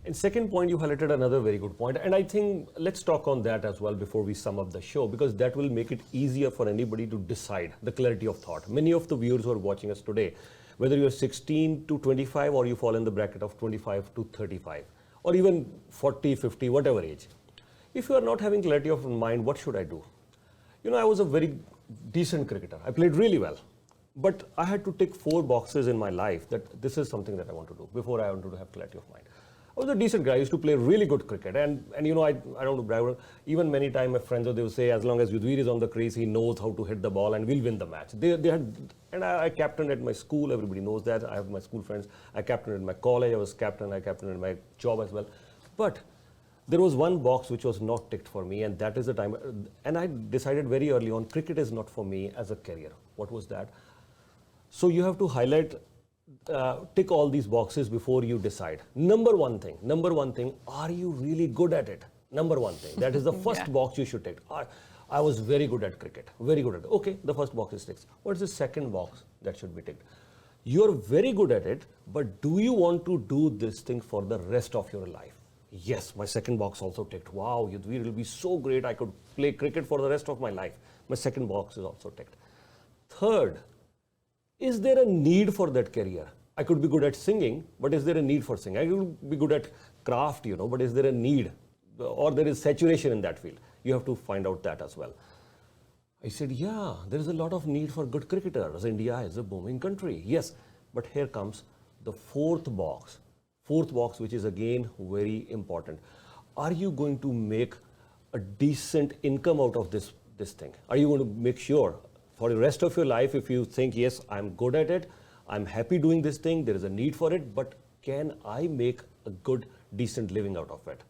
And second point, you highlighted another very good point. And I think let's talk on that as well before we sum up the show, because that will make it easier for anybody to decide the clarity of thought. Many of the viewers who are watching us today, whether you're 16 to 25 or you fall in the bracket of 25 to 35, or even 40, 50, whatever age. If you are not having clarity of mind, what should I do? You know, I was a very decent cricketer. I played really well. But I had to tick 4 boxes in my life that this is something that I want to do before I wanted to have clarity of mind. I was a decent guy. I used to play really good cricket. And you know, I don't want to brag. Even many times my friends, they will say, as long as Yudhvir is on the crease, he knows how to hit the ball and we'll win the match. I captained at my school. Everybody knows that. I have my school friends. I captained at my college. I was captain. I captained at my job as well. But there was one box which was not ticked for me, and that is the time. And I decided very early on, cricket is not for me as a career. What was that? So you have to highlight, tick all these boxes before you decide. Number one thing, are you really good at it? Number one thing, that is the first box you should tick. I was very good at cricket, very good at it. Okay, the first box is ticked. What is the second box that should be ticked? You're very good at it, but do you want to do this thing for the rest of your life? Yes, my second box also ticked. Wow, Yudhvir will be so great, I could play cricket for the rest of my life. My second box is also ticked. Third, is there a need for that career? I could be good at singing, but is there a need for singing? I could be good at craft, you know, but is there a need? Or there is saturation in that field? You have to find out that as well. I said, yeah, there is a lot of need for good cricketers. India is a booming country. Yes, but here comes the fourth box. Fourth box, which is again very important. Are you going to make a decent income out of this thing? Are you going to make sure for the rest of your life, if you think, yes, I'm good at it, I'm happy doing this thing, there is a need for it, but can I make a good, decent living out of it?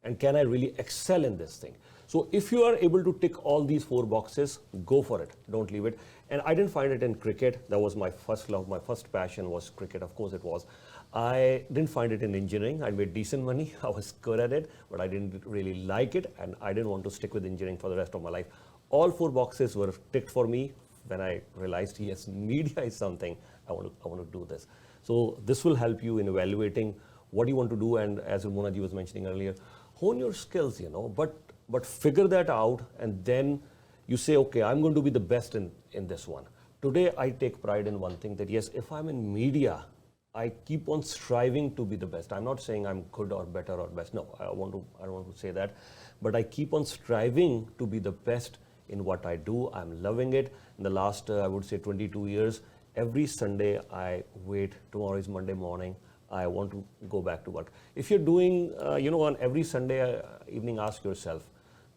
And can I really excel in this thing? So if you are able to tick all these 4 boxes, go for it, don't leave it. And I didn't find it in cricket. That was my first love, my first passion was cricket, of course it was. I didn't find it in engineering. I made decent money, I was good at it, but I didn't really like it, and I didn't want to stick with engineering for the rest of my life. All 4 boxes were ticked for me when I realized, yes, media is something, I want to do this. So this will help you in evaluating what you want to do, and as Monaji was mentioning earlier, hone your skills, you know, but figure that out, and then you say, okay, I'm going to be the best in this one. Today, I take pride in one thing, that yes, if I'm in media, I keep on striving to be the best. I'm not saying I'm good or better or best. No, I don't want to say that. But I keep on striving to be the best in what I do. I'm loving it. In the last, I would say 22 years, every Sunday I wait, tomorrow is Monday morning, I want to go back to work. If you're doing, you know, on every Sunday evening, ask yourself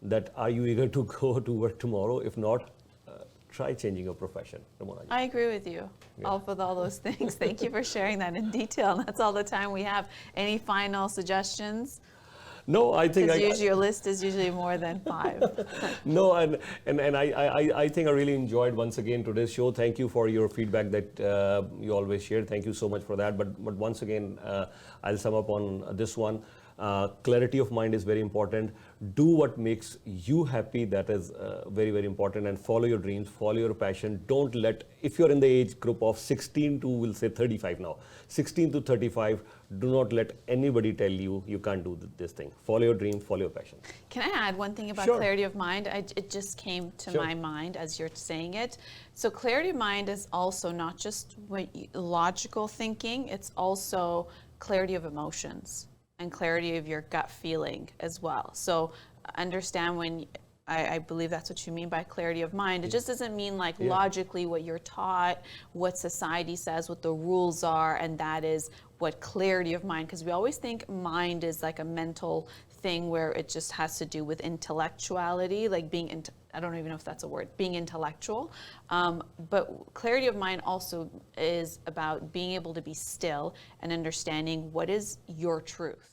that are you eager to go to work tomorrow? If not, try changing your profession. I agree with you with all those things. Thank you for sharing that in detail. That's all the time we have. Any final suggestions? No, I think your list is usually more than 5. No, and I think I really enjoyed once again today's show. Thank you for your feedback that you always share. Thank you so much for that. But once again, I'll sum up on this one. Clarity of mind is very important. Do what makes you happy. That is very, very important. And follow your dreams, follow your passion. Don't let, if you're in the age group of 16 to, we'll say 35 now, 16 to 35, do not let anybody tell you you can't do this thing. Follow your dream, follow your passion. Can I add one thing about clarity of mind? It just came to my mind as you're saying it. So clarity of mind is also not just logical thinking, it's also clarity of emotions and clarity of your gut feeling as well. So understand when, I believe that's what you mean by clarity of mind. It just doesn't mean like logically what you're taught, what society says, what the rules are, and that is what clarity of mind, because we always think mind is like a mental thing where it just has to do with intellectuality, like being, I don't even know if that's a word, being intellectual. But clarity of mind also is about being able to be still and understanding what is your truth.